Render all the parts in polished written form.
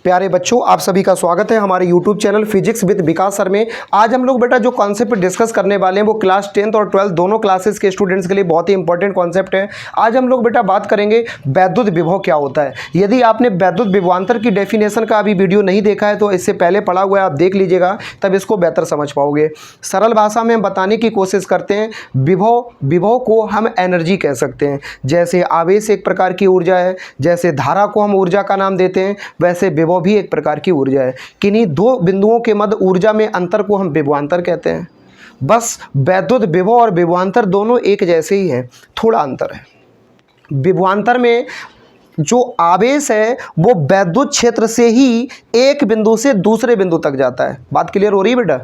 प्यारे बच्चों, आप सभी का स्वागत है हमारे YouTube channel physics with Vikas sir में। आज हम लोग बेटा जो कॉन्सेप्ट डिस्कस करने वाले हैं वो क्लास 10th और 12th दोनों क्लासेस के स्टूडेंट्स के लिए बहुत ही इंपॉर्टेंट कॉन्सेप्ट है। आज हम लोग बेटा बात करेंगे वैद्युत विभव क्या होता है। यदि आपने वैद्युत विभवांतर की डेफिनेशन का अभी वीडियो नहीं देखा है तो इससे पहले पढ़ा हुआ है, आप देख लीजिएगा, तब इसको बेहतर समझ पाओगे। सरल भाषा में हम बताने की कोशिश करते हैं। विभव को हम एनर्जी कह सकते हैं। जैसे आवेश एक प्रकार की ऊर्जा है, जैसे धारा को हम ऊर्जा का नाम देते हैं, वैसे विभव भी एक प्रकार की ऊर्जा है। किन्हीं दो बिंदुओं के मध्य ऊर्जा में अंतर को हम विभवांतर कहते हैं। बस वैद्युत विभव और विभवांतर दोनों एक जैसे ही हैं, थोड़ा अंतर है। विभवांतर में जो आवेश है वो वैद्युत क्षेत्र से ही एक बिंदु से दूसरे बिंदु तक जाता है। बात क्लियर हो रही है बेटा?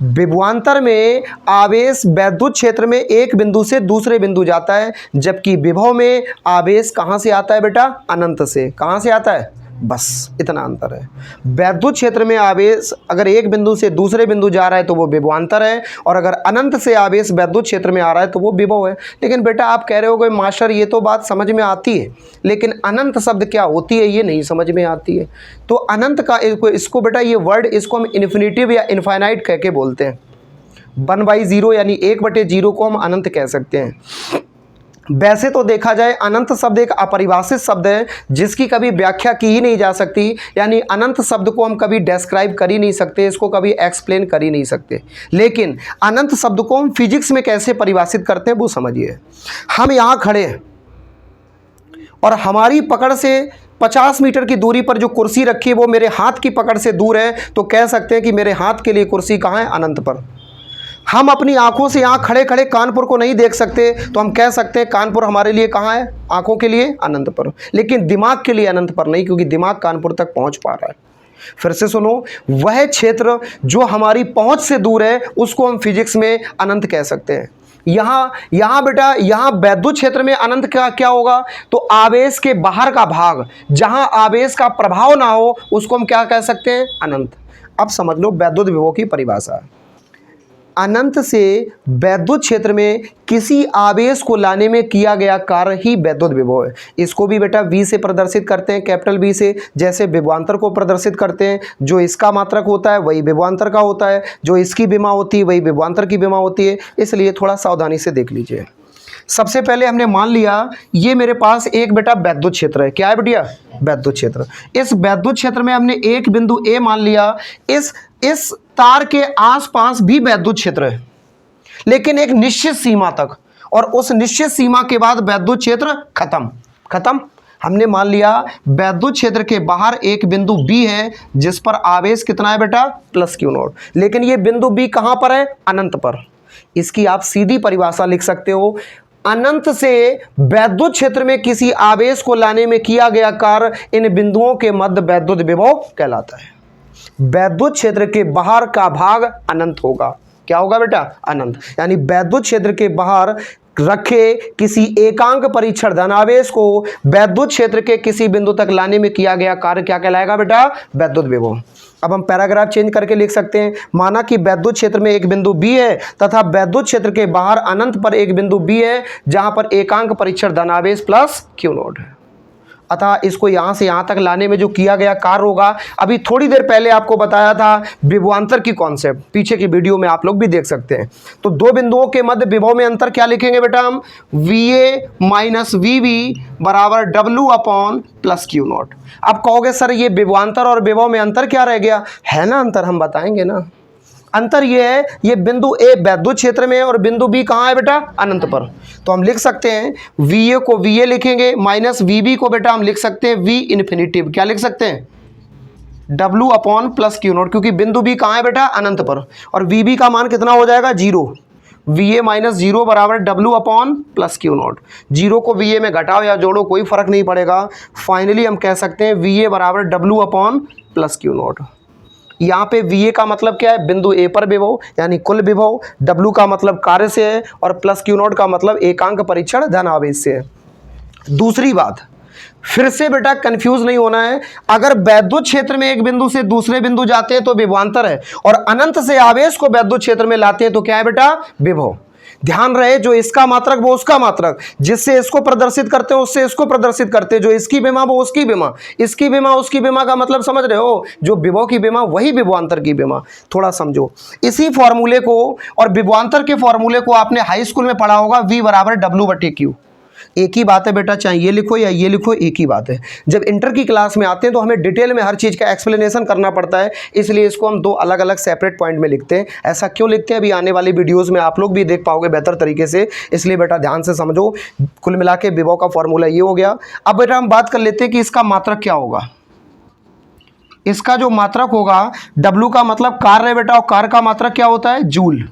विभवांतर में आवेश वैद्युत क्षेत्र में एक बिंदु से दूसरे बिंदु जाता है, जबकि विभव में आवेश कहाँ से आता है बेटा? अनंत से। कहाँ से आता है? बस इतना अंतर है। वैद्युत क्षेत्र में आवेश अगर एक बिंदु से दूसरे बिंदु जा रहा है तो वो विभवांतर है, और अगर अनंत से आवेश वैद्युत क्षेत्र में आ रहा है तो वो विभव है। लेकिन बेटा आप कह रहे होगे मास्टर ये तो बात समझ में आती है, लेकिन अनंत शब्द क्या होती है ये नहीं समझ में आती है। तो अनंत का इसको बेटा ये वर्ड इसको हम इन्फिनिटिव या इनफाइनाइट कह के बोलते हैं। 1/0 यानी 1/0 को हम अनंत कह सकते हैं। वैसे तो देखा जाए अनंत शब्द एक अपरिभाषित शब्द है जिसकी कभी व्याख्या की ही नहीं जा सकती, यानी अनंत शब्द को हम कभी डिस्क्राइब कर ही नहीं सकते, इसको कभी एक्सप्लेन कर ही नहीं सकते। लेकिन अनंत शब्द को हम फिजिक्स में कैसे परिभाषित करते हैं वो समझिए। हम यहाँ खड़े हैं और हमारी पकड़ से 50 मीटर की दूरी पर जो कुर्सी रखी है वो मेरे हाथ की पकड़ से दूर है, तो कह सकते हैं कि मेरे हाथ के लिए कुर्सी कहाँ है? अनंत पर। हम अपनी आंखों से यहाँ खड़े खड़े कानपुर को नहीं देख सकते, तो हम कह सकते हैं कानपुर हमारे लिए कहाँ है? आंखों के लिए अनंत पर। लेकिन दिमाग के लिए अनंत पर नहीं, क्योंकि दिमाग कानपुर तक पहुँच पा रहा है। फिर से सुनो, वह क्षेत्र जो हमारी पहुँच से दूर है उसको हम फिजिक्स में अनंत कह सकते हैं। यहाँ बेटा यहाँ वैद्युत क्षेत्र में अनंत का क्या होगा? तो आवेश के बाहर का भाग, जहाँ आवेश का प्रभाव ना हो, उसको हम क्या कह सकते हैं? अनंत। अब समझ लो वैद्युत विभव की परिभाषा। अनंत से वैद्युत क्षेत्र में किसी आवेश को लाने में किया गया कार्य ही वैद्युत विभव है। इसको भी बेटा V से प्रदर्शित करते हैं, कैपिटल V से। जैसे विभवांतर को प्रदर्शित करते हैं, जो इसका मात्रक होता है वही विभवांतर का होता है, जो इसकी विमा होती है वही विभवांतर की विमा होती है। इसलिए थोड़ा सावधानी से देख लीजिए। सबसे पहले हमने मान लिया ये मेरे पास एक बेटा वैद्युत क्षेत्र है। क्या है बेटिया? वैद्युत क्षेत्र। इस वैद्युत क्षेत्र में हमने एक बिंदु A मान लिया। इस तार के आसपास भी वैद्युत क्षेत्र है, लेकिन एक निश्चित सीमा तक, और उस निश्चित सीमा के बाद वैद्युत क्षेत्र खत्म। हमने मान लिया वैद्युत क्षेत्र के बाहर एक बिंदु B है जिस पर आवेश कितना है बेटा? +Q0। लेकिन ये बिंदु B कहां पर है? अनंत पर। इसकी आप सीधी परिभाषा लिख सकते हो, अनंत से वैद्युत क्षेत्र में किसी आवेश को लाने में किया गया कार्य इन बिंदुओं के मध्य वैद्युत विभव कहलाता है। वैद्युत क्षेत्र के बाहर का भाग अनंत होगा। क्या होगा बेटा? अनंत। यानी वैद्युत क्षेत्र के बाहर रखे किसी एकांक परीक्षण धनावेश को वैद्युत क्षेत्र के किसी बिंदु तक लाने में किया गया कार्य क्या कहलाएगा बेटा? वैद्युत विभव। अब हम पैराग्राफ चेंज करके लिख सकते हैं। माना कि वैद्युत क्षेत्र में एक बिंदु B है तथा वैद्युत क्षेत्र के बाहर अनंत पर एक बिंदु B है जहां पर एकांक परीक्षण धनावेश +Q0 है। अतः इसको यहां से यहां तक लाने में जो किया गया कार्य होगा, अभी थोड़ी देर पहले आपको बताया था विभवांतर की कॉन्सेप्ट, पीछे की वीडियो में आप लोग भी देख सकते हैं। तो दो बिंदुओं के मध्य विभव में अंतर क्या लिखेंगे बेटा? हम VA - VB बराबर W/+Q0। अब कहोगे सर ये विभवांतर और विभव में अंतर क्या रह गया? है ना अंतर, हम बताएंगे ना। अंतर ये है, ये बिंदु A वैद्युत क्षेत्र में है और बिंदु B कहाँ है बेटा? अनंत पर। तो हम लिख सकते हैं VA को VA लिखेंगे, -VB को बेटा हम लिख सकते हैं V इन्फिनिटिव। क्या लिख सकते हैं? W/+Q0, क्योंकि बिंदु B कहाँ है बेटा? अनंत पर। और VB का मान कितना हो जाएगा? 0। VA - 0 बराबर W/+Q0। 0 को VA में घटाओ या जोड़ो कोई फर्क नहीं पड़ेगा। फाइनली हम कह सकते हैं VA बराबर W/+Q0। यहाँ पे VA का मतलब क्या है? बिंदु A पर विभव यानी कुल विभव। W का मतलब कार्य से है और +Q0 का मतलब एकांक परीक्षण धनावेश से है। दूसरी बात, फिर से बेटा कंफ्यूज नहीं होना है। अगर वैद्युत क्षेत्र में एक बिंदु से दूसरे बिंदु जाते हैं तो विभवांतर है, और अनंत से आवेश को वैद्युत क्षेत्र में लाते हैं तो क्या है बेटा? विभव। ध्यान रहे, जो इसका मात्रक वो उसका मात्रक, जिससे इसको प्रदर्शित करते हो उससे इसको प्रदर्शित करते, जो इसकी विमा वो उसकी विमा, इसकी विमा उसकी विमा का मतलब समझ रहे हो, जो विभव की विमा वही विभवांतर की विमा। थोड़ा समझो इसी फॉर्मूले को, और विभवांतर के फॉर्मूले को आपने हाई स्कूल में पढ़ा होगा, V बराबर W/Q। एक ही बात है बेटा, चाहे ये लिखो या ये लिखो, एक ही बात है। जब इंटर की क्लास में आते हैं तो हमें डिटेल में हर चीज़ का एक्सप्लेनेशन करना पड़ता है, इसलिए इसको हम दो अलग अलग सेपरेट पॉइंट में लिखते हैं। ऐसा क्यों लिखते हैं अभी आने वाली वीडियोस में आप लोग भी देख पाओगे बेहतर तरीके से, इसलिए बेटा ध्यान से समझो। कुल मिला के विभव का फॉर्मूला ये हो गया। अब बेटा हम बात कर लेते हैं कि इसका मात्रक क्या होगा। इसका जो मात्रक होगा, W का मतलब कार्य है बेटा, और कार्य का मात्रक क्या होता है, जूल।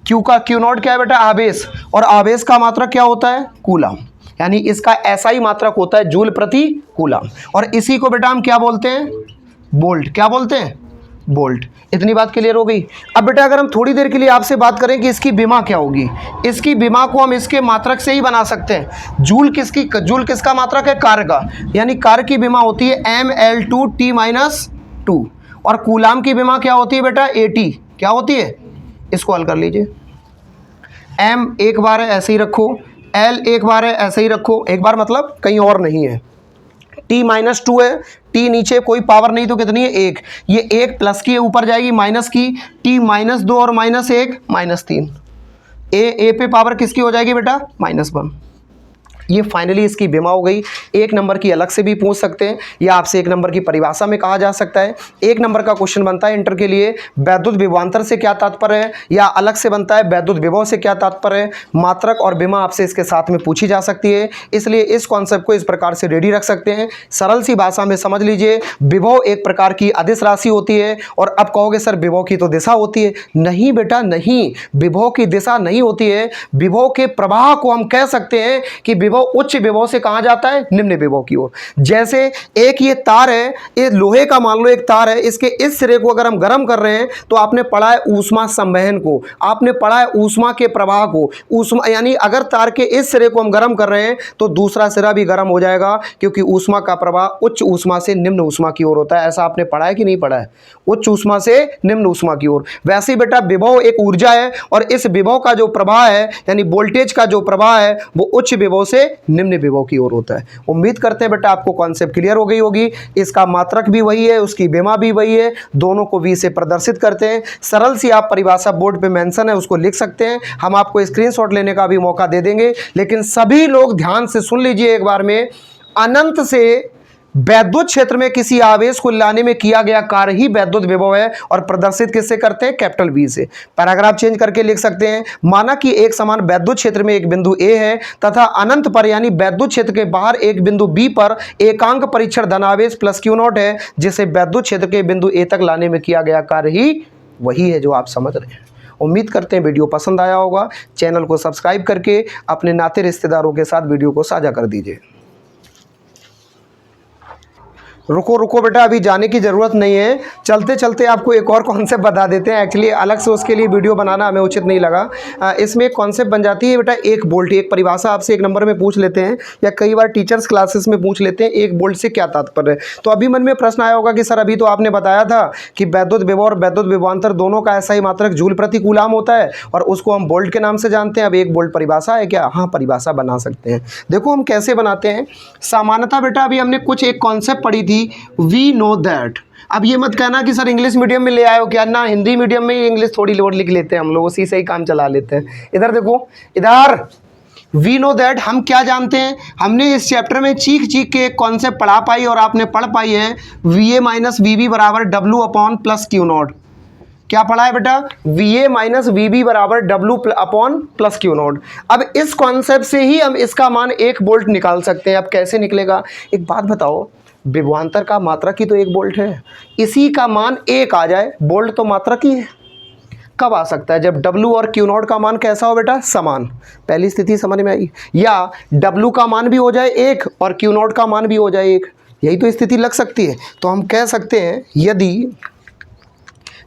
Q नॉट क्या है बेटा, आवेश, और आवेश का मात्रक क्या होता है, कूलम। यानी इसका ऐसा ही मात्रक होता है, जूल प्रति कूलम। और इसी को बेटा हम क्या बोलते हैं, बोल्ट। क्या बोलते हैं, बोल्ट। इतनी बात क्लियर हो गई। अब बेटा अगर हम थोड़ी देर के लिए आपसे बात करें कि इसकी विमा क्या होगी, इसकी विमा को हम इसके मात्रक से ही बना सकते हैं। जूल किसका मात्रक है, कार्य का, यानी कार्य की विमा होती है mL2T-2, और कूलाम की विमा क्या होती है बेटा, AT। क्या होती है, इसको हल कर लीजिए। M एक बार है ऐसे ही रखो, L एक बार है ऐसे ही रखो, एक बार मतलब कहीं और नहीं है। T-2 है, T नीचे कोई पावर नहीं तो कितनी है, 1। ये 1 प्लस की ऊपर जाएगी माइनस की, T-2 और -1 -3। ए पे पावर किसकी हो जाएगी बेटा, -1। ये फाइनली इसकी विमा हो गई। एक नंबर की अलग से भी पूछ सकते हैं, या आपसे एक नंबर की परिभाषा में कहा जा सकता है। एक नंबर का क्वेश्चन बनता है इंटर के लिए, वैद्युत विभवांतर से क्या तात्पर्य है, या अलग से बनता है वैद्युत विभव से क्या तात्पर्य है। मात्रक और विमा आपसे इसके साथ में पूछी जा सकती है, इसलिए इस कॉन्सेप्ट को इस प्रकार से रेडी रख सकते हैं। सरल सी भाषा में समझ लीजिए, विभव एक प्रकार की अदिश राशि होती है। और अब कहोगे सर विभव की तो दिशा होती है। नहीं बेटा नहीं, विभव की दिशा नहीं होती है। विभव के प्रवाह को हम कह सकते हैं कि विभव उच्च विभव से कहां जाता है, निम्न विभव की ओर। जैसे एक ये तार है, ये लोहे का मान लो एक तार है, इसके इस सिरे को अगर हम गर्म कर रहे हैं तो आपने पढ़ा है ऊष्मा संवहन को, आपने पढ़ा है ऊष्मा के प्रवाह को। ऊष्मा यानी अगर तार के इस सिरे को हम गर्म कर रहे हैं तो दूसरा सिरा भी गर्म हो जाएगा, क्योंकि ऊष्मा का प्रवाह उच्च ऊष्मा से निम्न ऊष्मा की ओर होता है। ऐसा आपने पढ़ा है कि नहीं पढ़ा है, उच्च ऊष्मा से निम्न ऊष्मा की ओर। वैसे ही बेटा विभव एक ऊर्जा है, और इस विभव का जो प्रवाह है यानी वोल्टेज का जो प्रवाह है वो उच्च विभव से निम्न विभव की ओर होता है। उम्मीद करते हैं बेटा आपको कॉन्सेप्ट क्लियर हो गई होगी। इसका मात्रक भी वही है, उसकी विमा भी वही है, दोनों को V से प्रदर्शित करते हैं। सरल सी आप परिभाषा बोर्ड पे मेंशन है उसको लिख सकते हैं, हम आपको स्क्रीनशॉट लेने का भी मौका दे देंगे। लेकिन सभी लोग ध्यान से सुन लीजिए एक बार में, अनंत से वैद्युत क्षेत्र में किसी आवेश को लाने में किया गया कार्य ही वैद्युत विभव है, और प्रदर्शित किससे करते हैं, कैपिटल V से। पैराग्राफ चेंज करके लिख सकते हैं, माना कि एक समान वैद्युत क्षेत्र में एक बिंदु A है तथा अनंत पर यानी वैद्युत क्षेत्र के बाहर एक बिंदु B पर एकांक परीक्षण धनावेश प्लस Q0 है, जिसे वैद्युत क्षेत्र के बिंदु A तक लाने में किया गया कार्य ही वही है जो आप समझ रहे हैं। उम्मीद करते हैं वीडियो पसंद आया होगा। चैनल को सब्सक्राइब करके अपने नाते रिश्तेदारों के साथ वीडियो को साझा कर दीजिए। रुको बेटा, अभी जाने की ज़रूरत नहीं है, चलते चलते आपको एक और कॉन्सेप्ट बता देते हैं। एक्चुअली अलग से उसके लिए वीडियो बनाना हमें उचित नहीं लगा। इसमें एक कॉन्सेप्ट बन जाती है बेटा, एक बोल्ट। एक परिभाषा आपसे एक नंबर में पूछ लेते हैं, या कई बार टीचर्स क्लासेस में पूछ लेते हैं, एक बोल्ट से क्या तात्पर्य है। तो अभी मन में प्रश्न आया होगा कि सर अभी तो आपने बताया था कि वैद्युत विभव और वैद्युत विभवांतर दोनों का ऐसा ही मात्रक जूल प्रति कूलाम होता है, और उसको हम बोल्ट के नाम से जानते हैं। अब एक बोल्ट परिभाषा है क्या, हाँ परिभाषा बना सकते हैं। देखो हम कैसे बनाते हैं। सामान्यतः बेटा अभी हमने कुछ एक कॉन्सेप्ट पढ़ी थी, वी नो दैट। अब ये मत कहना कि सर इंग्लिश मीडियम में ले आए हो क्या, ना हिंदी मीडियम में ही इंग्लिश थोड़ी लोड लिख लेते हैं हम लोग, उसी से ही काम चला लेते हैं। इधर देखो, इधर वी नो दैट हम क्या जानते हैं। हमने इस चैप्टर में चीख के एक कॉन्सेप्ट पढ़ा पाई और आपने पढ़ पाई है, VA माइनस VB बराबर W अपॉन प्लस Q0। क्या पढ़ा है बेटा, VA माइनस VB बराबर W अपॉन प्लस Q0। अब इस कॉन्सेप्ट से ही हम इसका मान 1 वोल्ट निकाल सकते हैं। अब कैसे निकलेगा, एक बात बताओ, विभवांतर का मात्रक ही तो 1 वोल्ट है, इसी का मान 1 आ जाए, वोल्ट तो मात्रक ही है। कब आ सकता है, जब W और Q0 का मान कैसा हो बेटा, समान। पहली स्थिति समझ में आई। या W का मान भी हो जाए 1 और Q0 का मान भी हो जाए 1, यही तो स्थिति लग सकती है। तो हम कह सकते हैं यदि,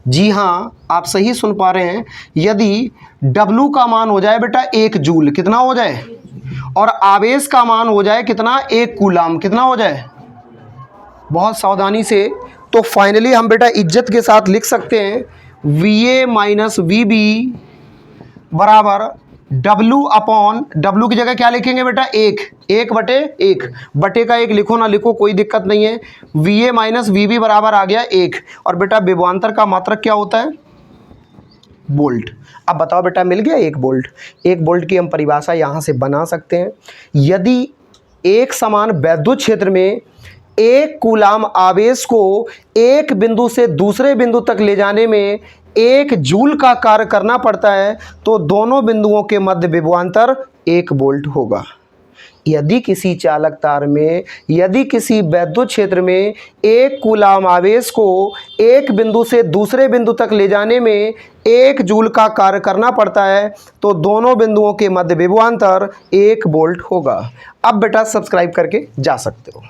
जी हाँ आप सही सुन पा रहे हैं, यदि W का मान हो जाए बेटा 1 जूल, कितना हो जाए, और आवेश का मान हो जाए कितना, 1 कूलाम, कितना हो जाए, बहुत सावधानी से। तो फाइनली हम बेटा इज्जत के साथ लिख सकते हैं VA माइनस VB बराबर W अपॉन W की जगह क्या लिखेंगे बेटा, एक, एक बटे एक, बटे का एक लिखो ना लिखो कोई दिक्कत नहीं है। VA माइनस VB बराबर आ गया एक। और बेटा विभवांतर का मात्रक क्या होता है, वोल्ट। अब बताओ बेटा मिल गया एक वोल्ट। एक वोल्ट की हम परिभाषा यहाँ से बना सकते हैं। यदि एक समान वैद्युत क्षेत्र में एक कूलाम आवेश को एक बिंदु से दूसरे बिंदु तक ले जाने में एक जूल का कार्य करना पड़ता है तो दोनों बिंदुओं के मध्य विभवांतर एक वोल्ट होगा। यदि किसी चालक तार में, यदि किसी वैद्युत क्षेत्र में एक कूलाम आवेश को एक बिंदु से दूसरे बिंदु तक ले जाने में एक जूल का कार्य करना पड़ता है तो दोनों बिंदुओं के मध्य विभवांतर एक वोल्ट होगा। अब बेटा सब्सक्राइब करके जा सकते हो।